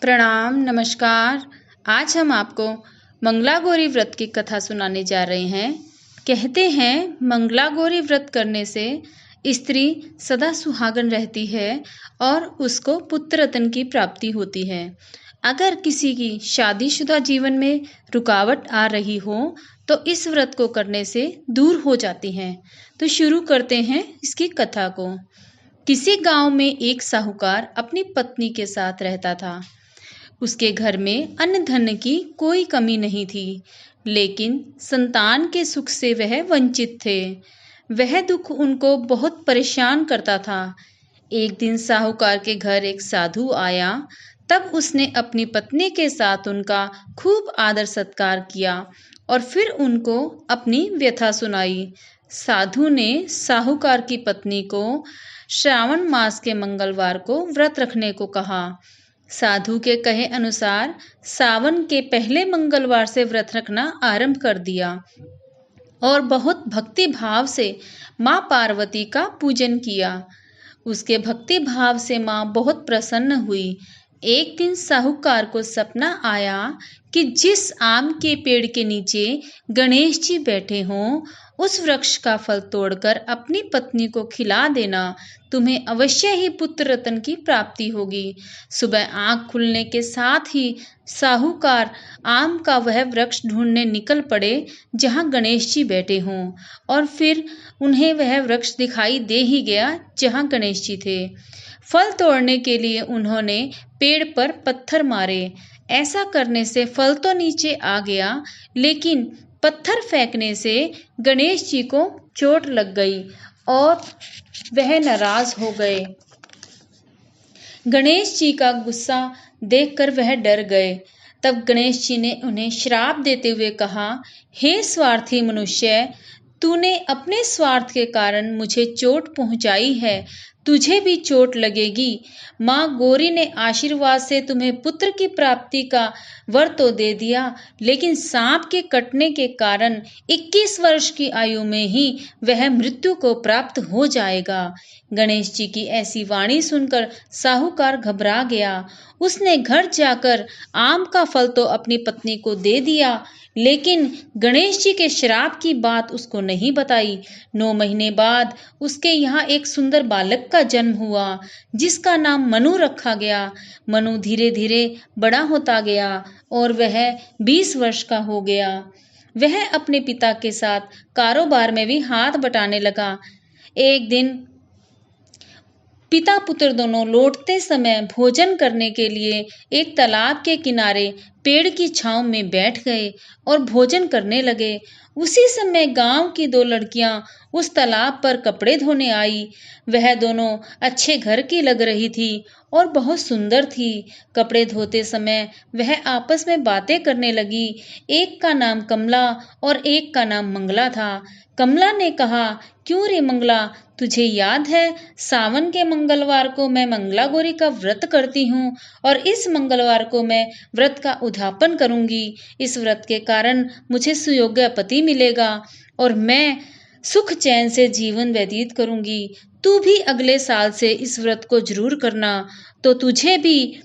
प्रणाम, नमस्कार। आज हम आपको मंगलागौरी व्रत की कथा सुनाने जा रहे हैं। कहते हैं मंगलागौरी व्रत करने से स्त्री सदा सुहागन रहती है और उसको पुत्र रत्न की प्राप्ति होती है। अगर किसी की शादीशुदा जीवन में रुकावट आ रही हो तो इस व्रत को करने से दूर हो जाती हैं। तो शुरू करते हैं इसकी कथा को। किसी गांव में एक साहूकार अपनी पत्नी के साथ रहता था। उसके घर में अन्न धन की कोई कमी नहीं थी, लेकिन संतान के सुख से वह वंचित थे। वह दुख उनको बहुत परेशान करता था। एक दिन साहूकार के घर एक साधु आया। तब उसने अपनी पत्नी के साथ उनका खूब आदर सत्कार किया और फिर उनको अपनी व्यथा सुनाई। साधु ने साहूकार की पत्नी को श्रावण मास के मंगलवार को व्रत रखने को कहा। साधु के कहे अनुसार सावन के पहले मंगलवार से व्रत रखना आरंभ कर दिया और बहुत भक्ति भाव से माँ पार्वती का पूजन किया। उसके भक्ति भाव से माँ बहुत प्रसन्न हुई। एक दिन साहूकार को सपना आया कि जिस आम के पेड़ के नीचे गणेश जी बैठे हों, उस वृक्ष का फल तोड़कर अपनी पत्नी को खिला देना, तुम्हें अवश्य ही पुत्र रत्न की प्राप्ति होगी। सुबह आंख खुलने के साथ ही साहूकार आम का वह वृक्ष ढूंढने निकल पड़े जहां गणेश जी बैठे हों, और फिर उन्हें वह वृक्ष दिखाई दे ही गया जहां गणेश जी थे। फल तोड़ने के लिए उन्होंने पेड़ पर पत्थर मारे। ऐसा करने से फल तो नीचे आ गया, लेकिन पत्थर फेंकने से गणेश जी को चोट लग गई और वह नाराज हो गए। गणेश जी का गुस्सा देखकर वह डर गए। तब गणेश जी ने उन्हें श्राप देते हुए कहा, हे स्वार्थी मनुष्य, तूने अपने स्वार्थ के कारण मुझे चोट पहुंचाई है, तुझे भी चोट लगेगी। माँ गौरी ने आशीर्वाद से तुम्हें पुत्र की प्राप्ति का वर तो दे दिया, लेकिन सांप के कटने के कारण 21 वर्ष की आयु में ही वह मृत्यु को प्राप्त हो जाएगा। गणेश जी की ऐसी वाणी सुनकर साहूकार घबरा गया। उसने घर जाकर आम का फल तो अपनी पत्नी को दे दिया, लेकिन गणेश जी के श्राप की बात उसको नहीं बताई। 9 महीने बाद उसके यहाँ एक सुंदर बालक का जन्म हुआ, जिसका नाम मनु रखा गया। मनु धीरे धीरे बड़ा होता गया और वह 20 वर्ष का हो गया। वह अपने पिता के साथ कारोबार में भी हाथ बटाने लगा। एक दिन पिता पुत्र दोनों लौटते समय भोजन करने के लिए एक तालाब के किनारे पेड़ की छांव में बैठ गए और भोजन करने लगे। उसी समय गांव की 2 लड़कियां उस तालाब पर कपड़े धोने आई। वह दोनों अच्छे घर की लग रही थी और बहुत सुंदर थी। कपड़े धोते समय वह आपस में बातें करने लगी। एक का नाम कमला और एक का नाम मंगला था। कमला ने कहा, क्यों रे मंगला, तुझे याद है सावन के मंगलवार को मैं मंगलागौरी का व्रत करती हूँ और इस मंगलवार को मैं व्रत का उद्यापन करूंगी। इस व्रत के कारण मुझे सुयोग्य पति मिलेगा और मैं सुख चैन से जीवन व्यतीत करूंगी। तू भी अगले साल से इस व्रत को जरूर करना, तो तुझे भी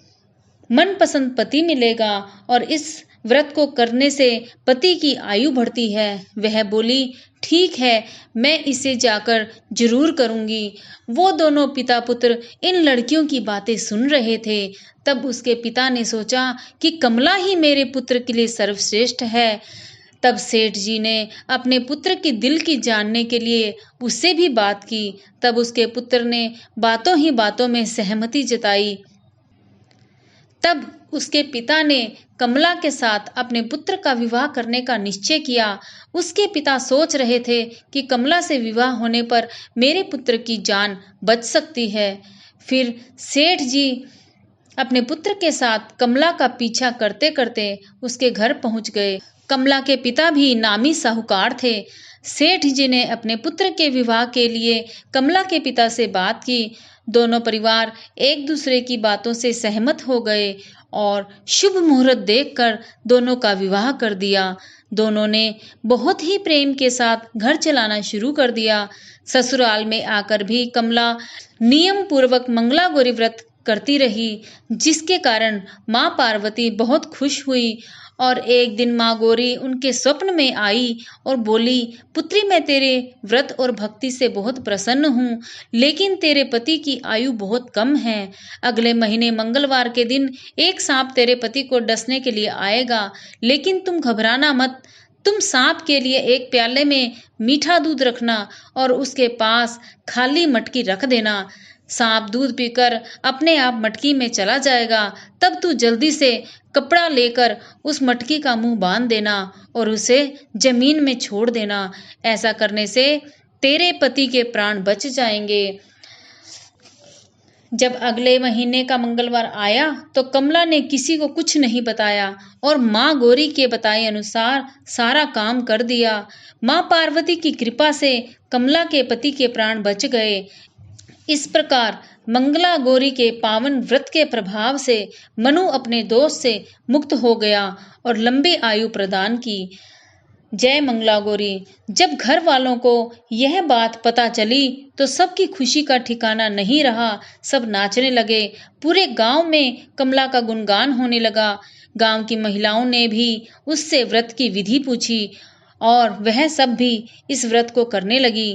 मनपसंद पति मिलेगा और इस व्रत को करने से पति की आयु बढ़ती है। वह बोली, ठीक है, मैं इसे जाकर जरूर करूंगी। वो दोनों पिता पुत्र इन लड़कियों की बातें सुन रहे थे। तब उसके पिता ने सोचा कि कमला ही मेरे पुत्र के लिए सर्वश्रेष्ठ है। तब सेठ जी ने अपने पुत्र की दिल की जानने के लिए उससे भी बात की। तब उसके पुत्र ने बातों ही बातों में सहमति जताई। तब उसके पिता ने कमला के साथ अपने पुत्र का विवाह करने का निश्चय किया। उसके पिता सोच रहे थे कि कमला से विवाह होने पर मेरे पुत्र की जान बच सकती है। फिर सेठ जी अपने पुत्र के साथ कमला का पीछा करते करते उसके घर पहुंच गए। कमला के पिता भी नामी साहूकार थे। सेठ जी ने अपने पुत्र के विवाह के लिए कमला के पिता से बात की। दोनों परिवार एक दूसरे की बातों से सहमत हो गए और शुभ मुहूर्त देखकर दोनों का विवाह कर दिया। दोनों ने बहुत ही प्रेम के साथ घर चलाना शुरू कर दिया। ससुराल में आकर भी कमला नियम पूर्वक मंगलागौरी व्रत करती रही, जिसके कारण माँ पार्वती बहुत खुश हुई। और एक दिन माँ गौरी उनके स्वप्न में आई और बोली, पुत्री, मैं तेरे व्रत और भक्ति से बहुत प्रसन्न हूँ, लेकिन तेरे पति की आयु बहुत कम है। अगले महीने मंगलवार के दिन एक सांप तेरे पति को डसने के लिए आएगा, लेकिन तुम घबराना मत। तुम सांप के लिए एक प्याले में मीठा दूध रखना और उसके पास खाली मटकी रख देना। सांप दूध पीकर अपने आप मटकी में चला जाएगा। तब तू जल्दी से कपड़ा लेकर उस मटकी का मुंह बांध देना और उसे जमीन में छोड़ देना। ऐसा करने से तेरे पति के प्राण बच जाएंगे। जब अगले महीने का मंगलवार आया तो कमला ने किसी को कुछ नहीं बताया और माँ गौरी के बताए अनुसार सारा काम कर दिया। माँ पार्वती की कृपा से कमला के पति के प्राण बच गए। इस प्रकार मंगला गौरी के पावन व्रत के प्रभाव से मनु अपने दोष से मुक्त हो गया और लंबी आयु प्रदान की। जय मंगला गौरी। जब घर वालों को यह बात पता चली तो सबकी खुशी का ठिकाना नहीं रहा। सब नाचने लगे। पूरे गांव में कमला का गुणगान होने लगा। गांव की महिलाओं ने भी उससे व्रत की विधि पूछी और वह सब भी इस व्रत को करने लगी।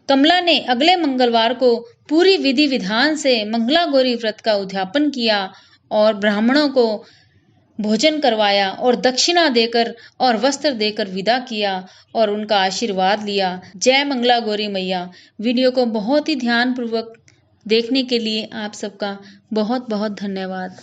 कमला ने अगले मंगलवार को पूरी विधि विधान से मंगला गौरी व्रत का उद्यापन किया और ब्राह्मणों को भोजन करवाया और दक्षिणा देकर और वस्त्र देकर विदा किया और उनका आशीर्वाद लिया। जय मंगला गौरी मैया। वीडियो को बहुत ही ध्यान पूर्वक देखने के लिए आप सबका बहुत बहुत धन्यवाद।